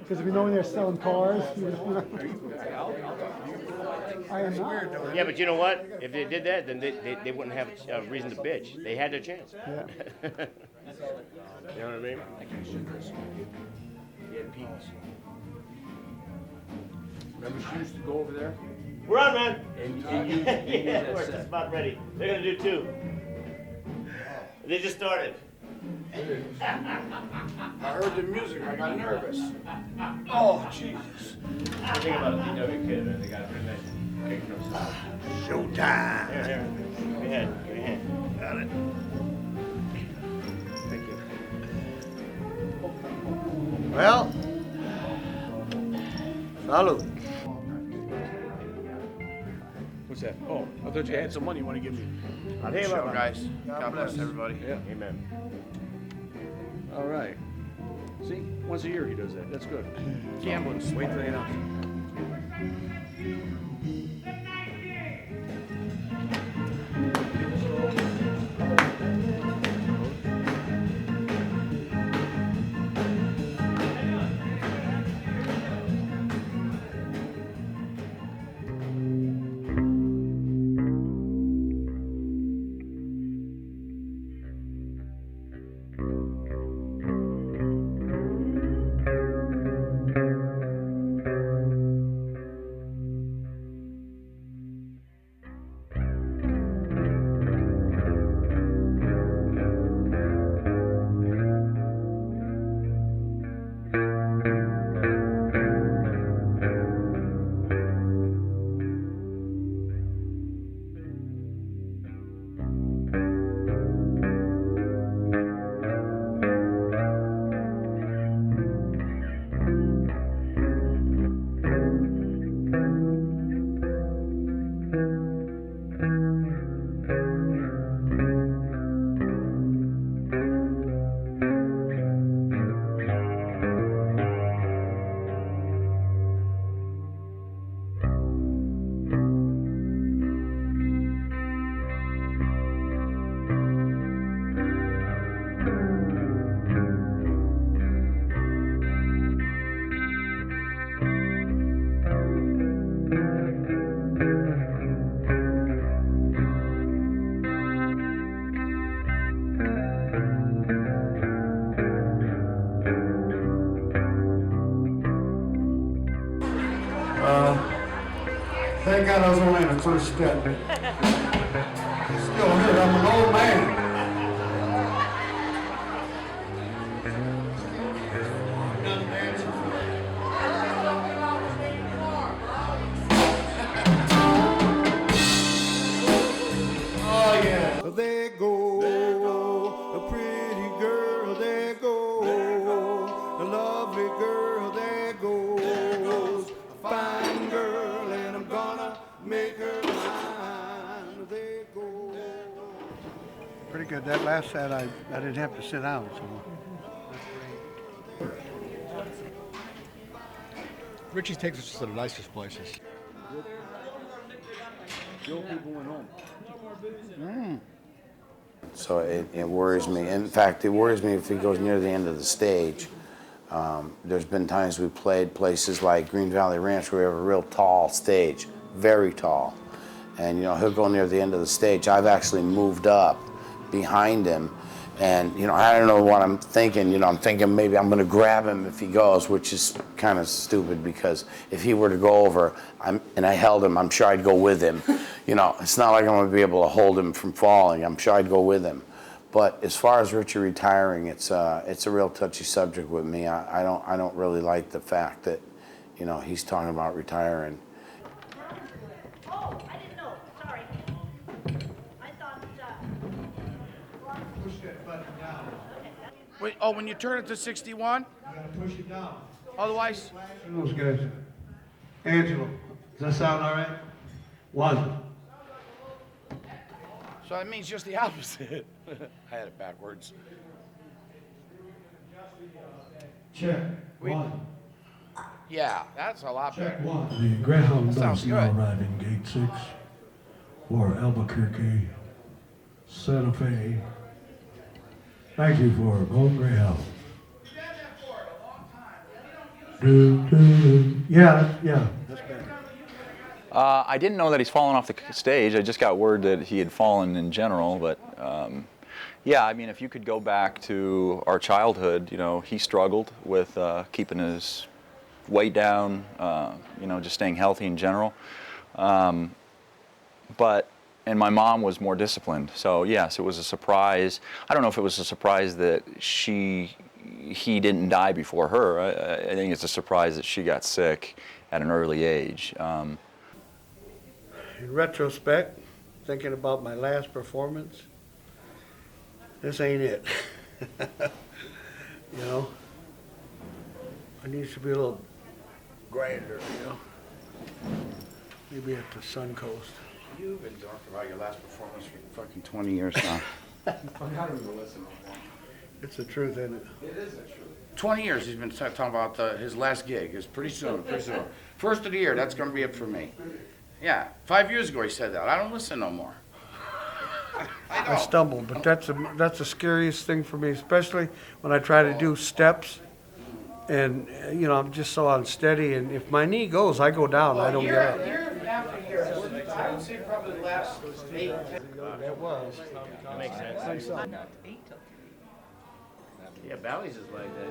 Because if you know when they're selling cars, I am not. Yeah, but you know what? If they did that, then they wouldn't have a reason to bitch. They had their chance. Yeah. You know what I mean? Yeah, peas. Remember she used to go over there? We're on, man. And you yeah, we're just about ready. They're gonna do 2. They just started. I heard the music, I got nervous. Oh, Jesus. The thing about a DW kid, man, they got a pretty nice kick from stuff. Showtime. Here. Give me a hand. Give me a hand. Got it. Thank you. Well, salud. What's that? Oh, I thought you had some money you want to give me. I'll tell you what, Guys, God bless everybody. Yeah. Amen. All right. See, once a year he does that. That's good. Gambling. Wait till they announce Thank God I was only in the first step. Still hurt, I'm an old man. Oh yeah. There go a pretty girl, there goes a lovely girl, there goes a fine girl, and I'm gonna make her mine. There goes. Pretty good. That last set, I didn't have to sit down, so. Richie takes us to the nicest places. So it worries me. In fact, it worries me if he goes near the end of the stage. There's been times we played places like Green Valley Ranch where we have a real tall stage, very tall. And you know, he'll go near the end of the stage. I've actually moved up behind him. And you know, I don't know what I'm thinking. You know, I'm thinking maybe I'm going to grab him if he goes, which is kind of stupid because if he were to go over and I held him, I'm sure I'd go with him. You know, it's not like I'm going to be able to hold him from falling. I'm sure I'd go with him. But as far as Richard retiring, it's a real touchy subject with me. I don't really like the fact that, you know, he's talking about retiring. Oh, I didn't know. Sorry. I thought. Push that button down. Wait, oh, when you turn it to 61? You gotta push it down. Otherwise? Those guys. Angelo, does that sound all right? One. So that means just the opposite. I had it backwards. Check. One. Yeah, that's a lot better. Check one. The Greyhound That sounds does now good. arrive in Gate 6 for Albuquerque, Santa Fe. Thank you for Golden Greyhound. Yeah, that's better. I didn't know that he's fallen off the stage. I just got word that he had fallen in general, but yeah, I mean, if you could go back to our childhood, you know, he struggled with keeping his weight down, you know, just staying healthy in general. And my mom was more disciplined, so yes, it was a surprise. I don't know if it was a surprise that he didn't die before her. I think it's a surprise that she got sick at an early age. In retrospect, thinking about my last performance, this ain't it. You know? It needs to be a little grander, you know? Maybe at the Sun Coast. You've been talking about your last performance for fucking 20 years now. I don't even listen. It's the truth, isn't it? It is the truth. 20 years he's been talking about his last gig. It's pretty soon, pretty soon. First of the year, that's going to be it for me. Yeah, 5 years ago he said that. I don't listen no more. I stumble, but that's the scariest thing for me, especially when I try to do steps. And, you know, I'm just so unsteady, and if my knee goes, I go down, I don't get up. Year after year, I would say probably the last 8, 10. It was. That makes sense. Yeah, Bally's is like that.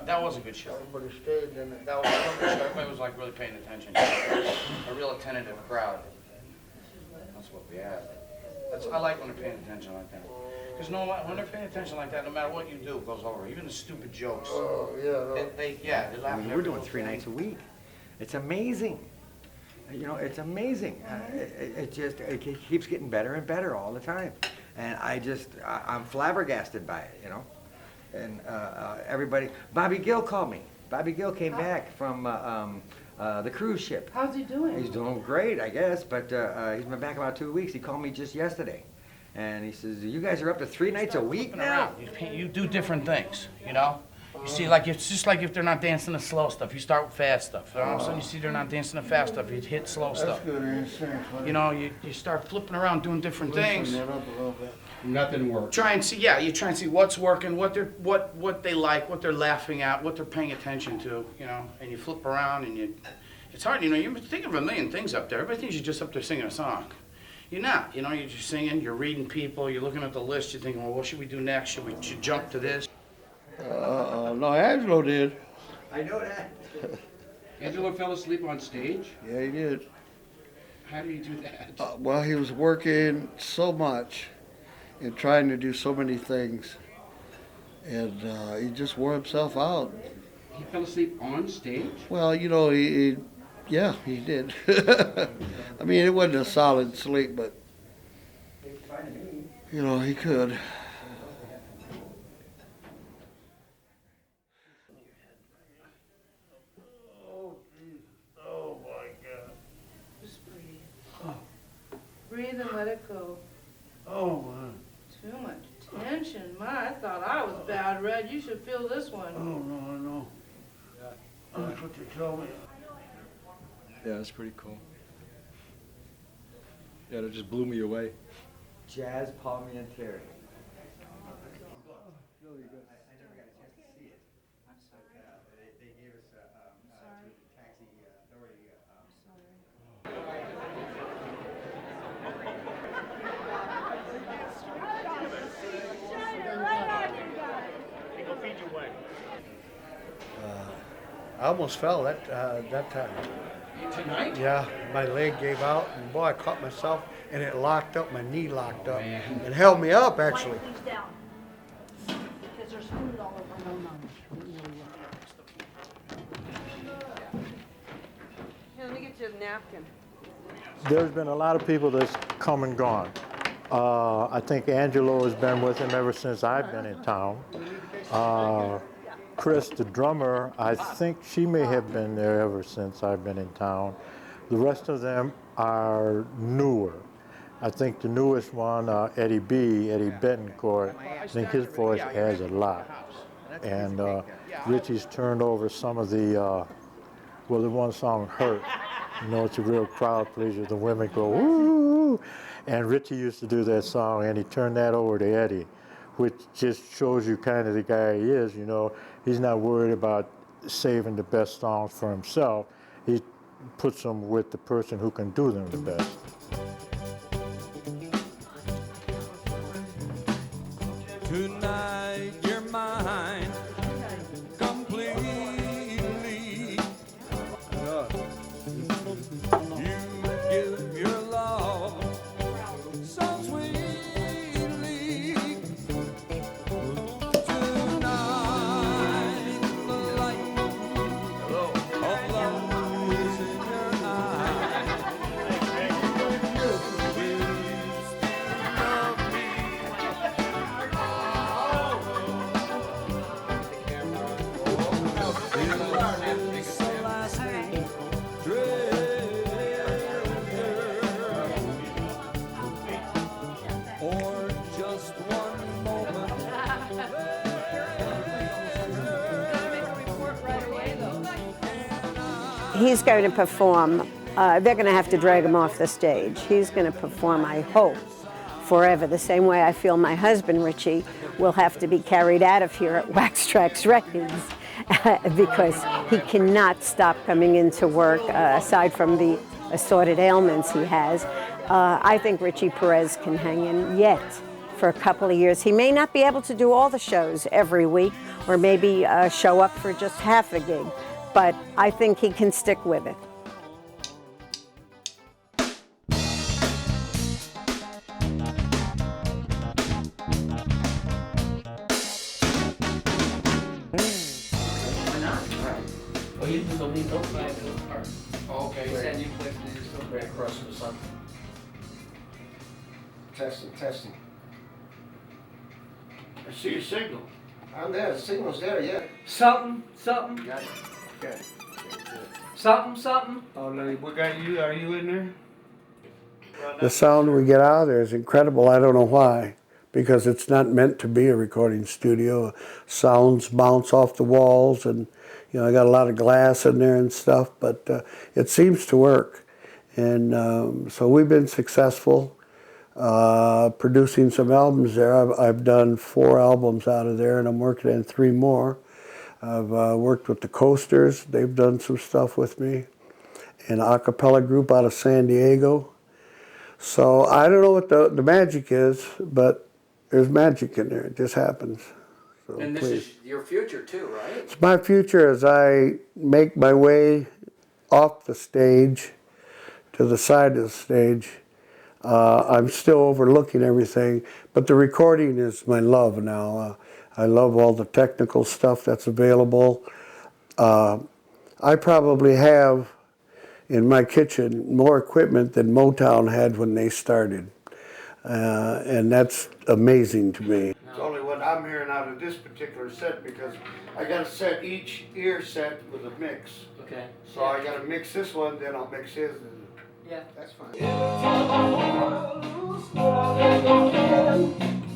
That was a good show. Everybody stayed, and that was a good show. Everybody was like really paying attention. A real attentive crowd. That's what we had. I like when they're paying attention like that. Because when they're paying attention like that, no matter what you do, it goes over. Even the stupid jokes. Oh, yeah. They laugh. We're doing 3 nights a week. It's amazing. You know, it's amazing. It keeps getting better and better all the time. And I'm flabbergasted by it, you know. And everybody, Bobby Gill called me. Bobby Gill came back from the cruise ship. How's he doing? He's doing great, I guess, but he's been back about 2 weeks. He called me just yesterday. And he says, you guys are up to 3 nights a week now? You do different things, you know? You see, like it's just like if they're not dancing the slow stuff. You start with fast stuff. And all of a sudden you see they're not dancing the fast stuff. You hit slow stuff. You know, you start flipping around doing different things. Nothing works. Try and see, yeah, you try and see what's working, what they like, what they're laughing at, what they're paying attention to, you know, and you flip around and it's hard, you know, you're thinking of a million things up there. Everybody thinks you're just up there singing a song. You're not, you know, you're just singing, you're reading people, you're looking at the list, you're thinking, well, what should we do next? Should we jump to this? No, Angelo did. I know that. Angelo fell asleep on stage? Yeah, he did. How do you do that? Well, he was working so much and trying to do so many things, and he just wore himself out. He fell asleep on stage? Well, you know, yeah, he did. I mean, it wasn't a solid sleep, but, you know, he could. Breathe and let it go. Oh, man. Too much tension. My, I thought I was bad, Red. You should feel this one. Oh, no, I know. That's what they tell me. Yeah, that's pretty cool. Yeah, it just blew me away. Jazz, Palmy, and Terry. I almost fell that time. Tonight? Yeah, my leg gave out, and boy, I caught myself, and it locked up. My knee locked up, and held me up actually. Because there's food all over. Here, let me get you a napkin. There's been a lot of people that's come and gone. I think Angelo has been with him ever since I've been in town. Chris, the drummer, I think she may have been there ever since I've been in town. The rest of them are newer. I think the newest one, Eddie Betancourt, I think his voice has a lot. And Richie's turned over some of the, well, the one song, Hurt. You know, it's a real crowd pleaser. The women go, woo! And Richie used to do that song, and he turned that over to Eddie, which just shows you kind of the guy he is, you know. He's not worried about saving the best songs for himself. He puts them with the person who can do them the best. Tonight you're mine completely. You give your love so sweetly. Tonight the light of love is in your eyes. Or just one moment. He's going to perform. They're going to have to drag him off the stage. He's going to perform, I hope, forever. The same way I feel my husband, Richie, will have to be carried out of here at Wax Trax Records because he cannot stop coming into work, aside from the assorted ailments he has. I think Richie Perez can hang in yet for a couple of years. He may not be able to do all the shows every week, or maybe show up for just half a gig, but I think he can stick with it. Oh, you still need those five in the car. Oh, okay. Said you put it still right across from the sun. Testing, testing. I see your signal. I'm there, the signal's there, yeah. Something. Got it. Okay. Something. Oh, no, we got you. Are you in there? The sound we get out of there is incredible. I don't know why, because it's not meant to be a recording studio. Sounds bounce off the walls, and I got a lot of glass in there and stuff, but it seems to work. And so we've been successful producing some albums there. I've done 4 albums out of there, and I'm working on 3 more. I've worked with the Coasters. They've done some stuff with me. An a cappella group out of San Diego. So I don't know what the magic is, but there's magic in there. It just happens. So And this is your future too, right? it's my future as I make my way off the stage to the side of the stage. I'm still overlooking everything, but the recording is my love now. I love all the technical stuff that's available. I probably have in my kitchen more equipment than Motown had when they started. And that's amazing to me. It's only what I'm hearing out of this particular set, because I got to set each ear set with a mix. Okay. So I got to mix this one, then I'll mix his. Yeah, that's fine.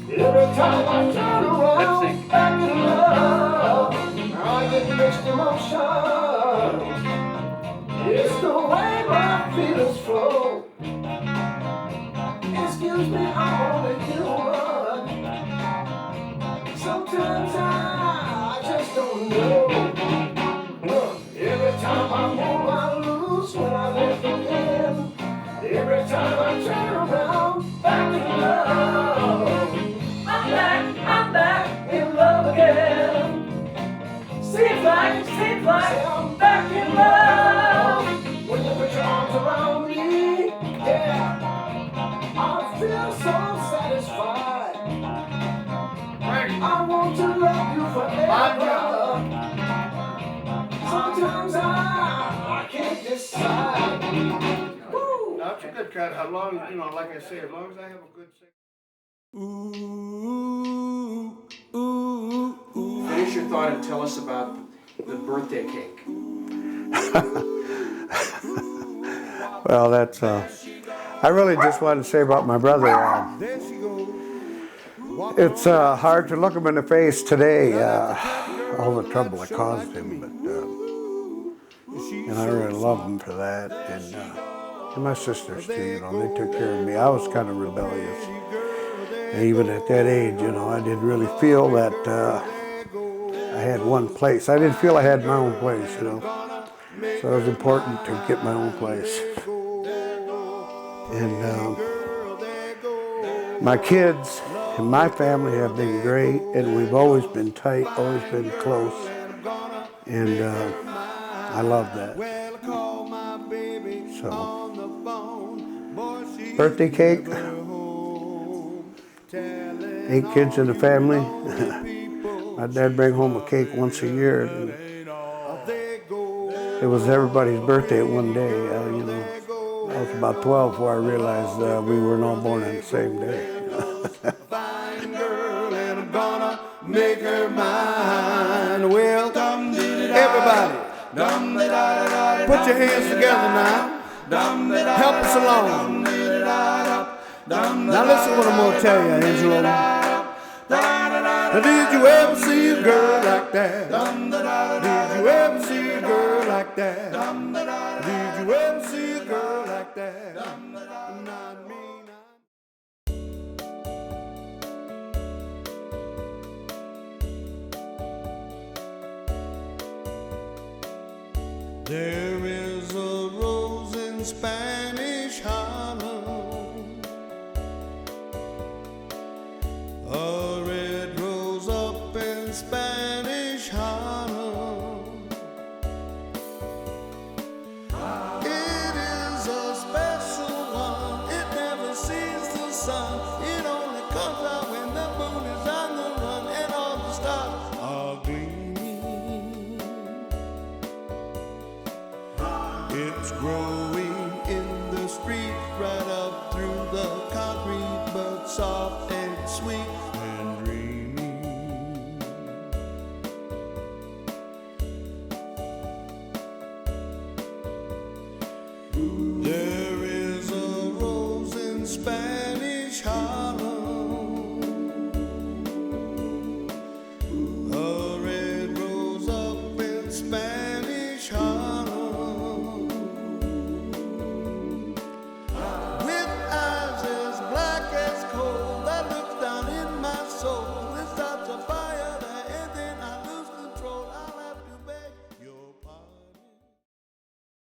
Every time I turn around, back in love, I get mixed emotions. It's the way my feelings flow. Excuse me, I'm only human. Sometimes I just don't know. Every time I move, I lose when I let them in. Every time I turn around, back in love. I'm back in love again. Seems like I'm back in love. When you put your arms around me, yeah, I feel so satisfied. I want to love you forever. Sometimes I can't decide. That's a good cut. How long, like I say, as long as I have a good Finish your thought and tell us about the birthday cake. Well, that's, I really just wanted to say about my brother, it's hard to look him in the face today, all the trouble I caused him, but, and I really love him for that, and my sisters too, they took care of me. I was kind of rebellious, and even at that age, I didn't really feel that I had one place. I didn't feel I had my own place, so it was important to get my own place. And my kids and my family have been great, and we've always been tight, always been close, and I love that. So, birthday cake, 8 kids in the family. My dad bring home a cake once a year. And it was everybody's birthday at one day. I was about 12 before I realized we weren't all born on the same day. Fine girl, and I'm gonna make her mine. Well, everybody, put your hands together now. Help us along. Now listen what I'm gonna tell you, Angelo. Did you ever see a girl like that? Did you ever see a girl like that? Did you ever see a girl like that? Not me. There is a rose in Spanish Harlem, a red rose up in Spanish Harlem. It is a special one, it never sees the sun. It only comes out when the moon is on the run and all the stars are gleaming. It's growing in the street right up through the concrete, but soft and sweet.